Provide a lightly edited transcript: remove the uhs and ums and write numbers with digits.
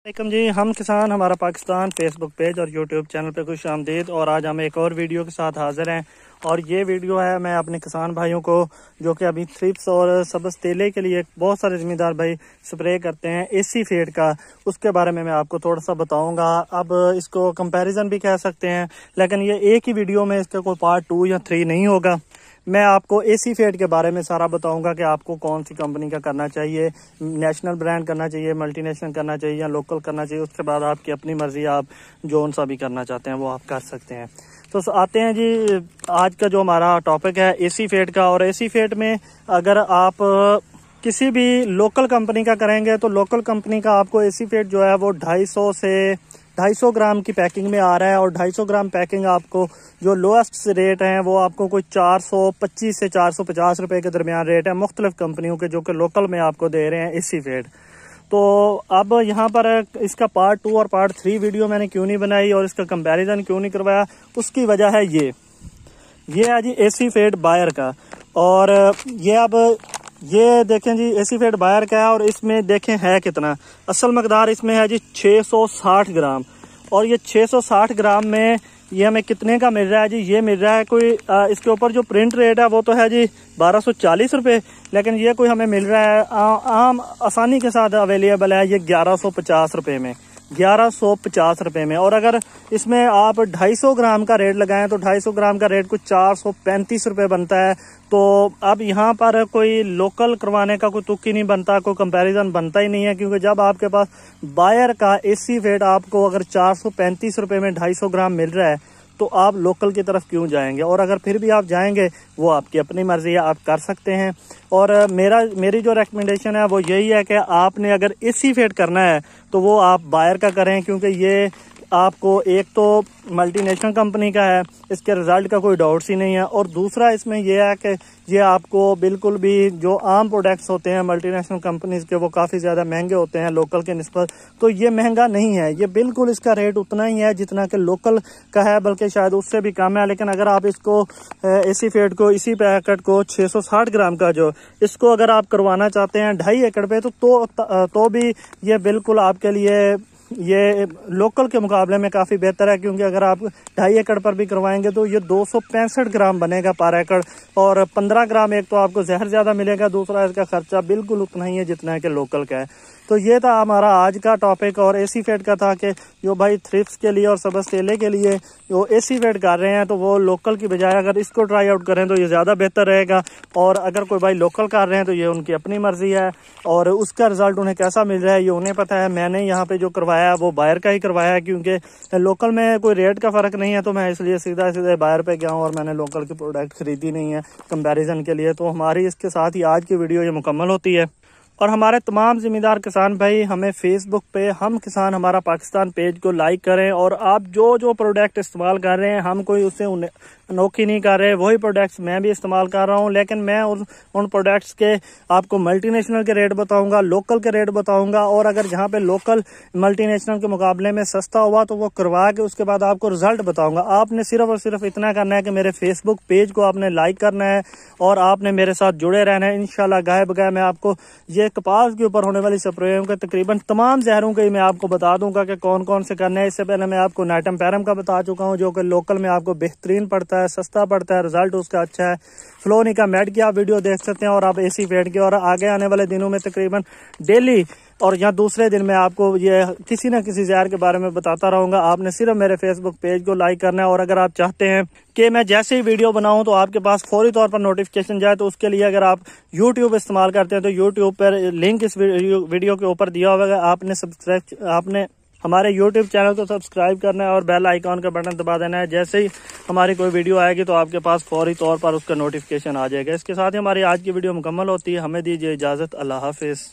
वालेकुम जी, हम किसान हमारा पाकिस्तान फेसबुक पेज और यूट्यूब चैनल पे खुश आमदीद। और आज हम एक और वीडियो के साथ हाजिर हैं। और ये वीडियो है मैं अपने किसान भाइयों को जो कि अभी थ्रिप्स और सब्ज़ तेले के लिए बहुत सारे ज़मींदार भाई स्प्रे करते हैं एसी फेड का, उसके बारे में मैं आपको थोड़ा सा बताऊंगा। अब इसको कंपैरिजन भी कह सकते हैं, लेकिन ये एक ही वीडियो में इसका कोई पार्ट 2 या 3 नहीं होगा। मैं आपको एसी फेड के बारे में सारा बताऊंगा कि आपको कौन सी कंपनी का करना चाहिए, नेशनल ब्रांड करना चाहिए, मल्टीनेशनल करना चाहिए या लोकल करना चाहिए। उसके बाद आपकी अपनी मर्जी, आप जो सा भी करना चाहते हैं वो आप कर सकते हैं। तो आते हैं जी, आज का जो हमारा टॉपिक है एसी फेड का। और एसी फेड में अगर आप किसी भी लोकल कंपनी का करेंगे तो लोकल कंपनी का आपको एसी फेड जो है वो 250 ग्राम की पैकिंग में आ रहा है। और 250 ग्राम पैकिंग आपको जो लोएस्ट रेट है वो आपको कोई 425 से 450 रुपए के दरमियान रेट है मुख्तलिफ कंपनियों के, जो कि लोकल में आपको दे रहे हैं एसी फेड। तो अब यहाँ पर इसका पार्ट 2 और पार्ट 3 वीडियो मैंने क्यों नहीं बनाई और इसका कंपैरिजन क्यों नहीं करवाया, उसकी वजह है ये है जी एसी फेड बायर का। और ये देखें जी एसी फेड बायर का है और इसमें देखें है कितना, असल मकदार इसमें है जी 660 ग्राम। और ये 660 ग्राम में ये हमें कितने का मिल रहा है जी, ये मिल रहा है कोई इसके ऊपर जो प्रिंट रेट है वो तो है जी 1240 रुपये, लेकिन ये कोई हमें मिल रहा है आम आसानी के साथ अवेलेबल है ये 1150 रुपये में, 1150 रुपये में। और अगर इसमें आप 250 ग्राम का रेट लगाएं तो 250 ग्राम का रेट कुछ 435 रुपये बनता है। तो अब यहाँ पर कोई लोकल करवाने का कोई तुक ही नहीं बनता, कोई कंपैरिजन बनता ही नहीं है, क्योंकि जब आपके पास बायर का एसी फेड आपको अगर 435 रुपये में 250 ग्राम मिल रहा है तो आप लोकल की तरफ क्यों जाएंगे। और अगर फिर भी आप जाएंगे वो आपकी अपनी मर्जी है, आप कर सकते हैं। और मेरी जो रेकमेंडेशन है वो यही है कि आपने अगर एसी फेड करना है तो वो आप बायर का करें, क्योंकि ये आपको एक तो मल्टीनेशनल कंपनी का है, इसके रिजल्ट का कोई डाउट्स ही नहीं है। और दूसरा इसमें यह है कि ये आपको बिल्कुल भी जो आम प्रोडक्ट्स होते हैं मल्टीनेशनल कंपनीज के वो काफ़ी ज़्यादा महंगे होते हैं लोकल के निस्बत, तो ये महंगा नहीं है। ये बिल्कुल इसका रेट उतना ही है जितना कि लोकल का है, बल्कि शायद उससे भी कम है। लेकिन अगर आप इसको एसी फेड को, इसी पैकेट को 660 ग्राम का जो इसको अगर आप करवाना चाहते हैं 2.5 एकड़ पे तो भी ये बिल्कुल आपके लिए ये लोकल के मुकाबले में काफ़ी बेहतर है, क्योंकि अगर आप 2.5 एकड़ पर भी करवाएंगे तो ये 265 ग्राम बनेगा पर एकड़। और 15 ग्राम एक तो आपको जहर ज़्यादा मिलेगा, दूसरा इसका खर्चा बिल्कुल उतना ही है जितना है कि लोकल का है। तो ये था हमारा आज का टॉपिक। और एसी फेड का था कि जो भाई थ्रिप्स के लिए और सब्ज़ तेले के लिए जो एसी फेड कर रहे हैं तो वो लोकल की बजाय अगर इसको ट्राई आउट करें तो ये ज़्यादा बेहतर रहेगा। और अगर कोई भाई लोकल कर रहे हैं तो ये उनकी अपनी मर्जी है और उसका रिजल्ट उन्हें कैसा मिल रहा है ये उन्हें पता है। मैंने यहाँ पे जो करवाया है वो बायर का ही करवाया है, क्योंकि लोकल में कोई रेट का फ़र्क नहीं है, तो मैं इसलिए सीधे बायर पे गया हूँ और मैंने लोकल की प्रोडक्ट खरीदी नहीं है कंपैरिजन के लिए। तो हमारी इसके साथ ही आज की वीडियो ये मुकम्मल होती है। और हमारे तमाम ज़िम्मेदार किसान भाई हमें फेसबुक पे हम किसान हमारा पाकिस्तान पेज को लाइक करें। और आप जो प्रोडक्ट इस्तेमाल कर रहे हैं हम कोई उससे अनोखी नहीं कर रहे, वही प्रोडक्ट्स मैं भी इस्तेमाल कर रहा हूं। लेकिन मैं उन प्रोडक्ट्स के आपको मल्टीनेशनल के रेट बताऊंगा, लोकल के रेट बताऊंगा। और अगर जहां पे लोकल मल्टीनेशनल के मुकाबले में सस्ता हुआ तो वो करवा के उसके बाद आपको रिजल्ट बताऊंगा। आपने सिर्फ और सिर्फ इतना करना है कि मेरे फेसबुक पेज को आपने लाइक करना है और आपने मेरे साथ जुड़े रहना है। इंशाल्लाह गाय बगाए मैं आपको ये कपास के ऊपर होने वाली स्प्रेयों के तकरीबन तमाम जहरों के मैं आपको बता दूंगा कि कौन कौन से करने हैं। इससे पहले मैं आपको नाइटम पैरम का बता चुका हूं जो कि लोकल में आपको बेहतरीन पड़ता है, सस्ता पड़ता है, रिजल्ट उसका अच्छा है। फ्लोनिका मेड की आप वीडियो देख सकते हैं और आप एसी फेड की। और आगे आने वाले दिनों में तकरीबन डेली और या दूसरे दिन में आपको ये किसी न किसी जहर के बारे में बताता रहूंगा। आपने सिर्फ मेरे फेसबुक पेज को लाइक करना है। और अगर आप चाहते हैं कि मैं जैसे ही वीडियो बनाऊं तो आपके पास फौरी तौर पर नोटिफिकेशन जाए, तो उसके लिए अगर आप यूट्यूब इस्तेमाल करते हैं तो यूट्यूब पर लिंक इस वीडियो के ऊपर दिया होगा। आपने हमारे YouTube चैनल को सब्सक्राइब करना है और बेल आइकॉन का बटन दबा देना है। जैसे ही हमारी कोई वीडियो आएगी तो आपके पास फौरी तौर पर उसका नोटिफिकेशन आ जाएगा। इसके साथ ही हमारी आज की वीडियो मुकम्मल होती है। हमें दीजिए इजाज़त। अल्लाह हाफिज़।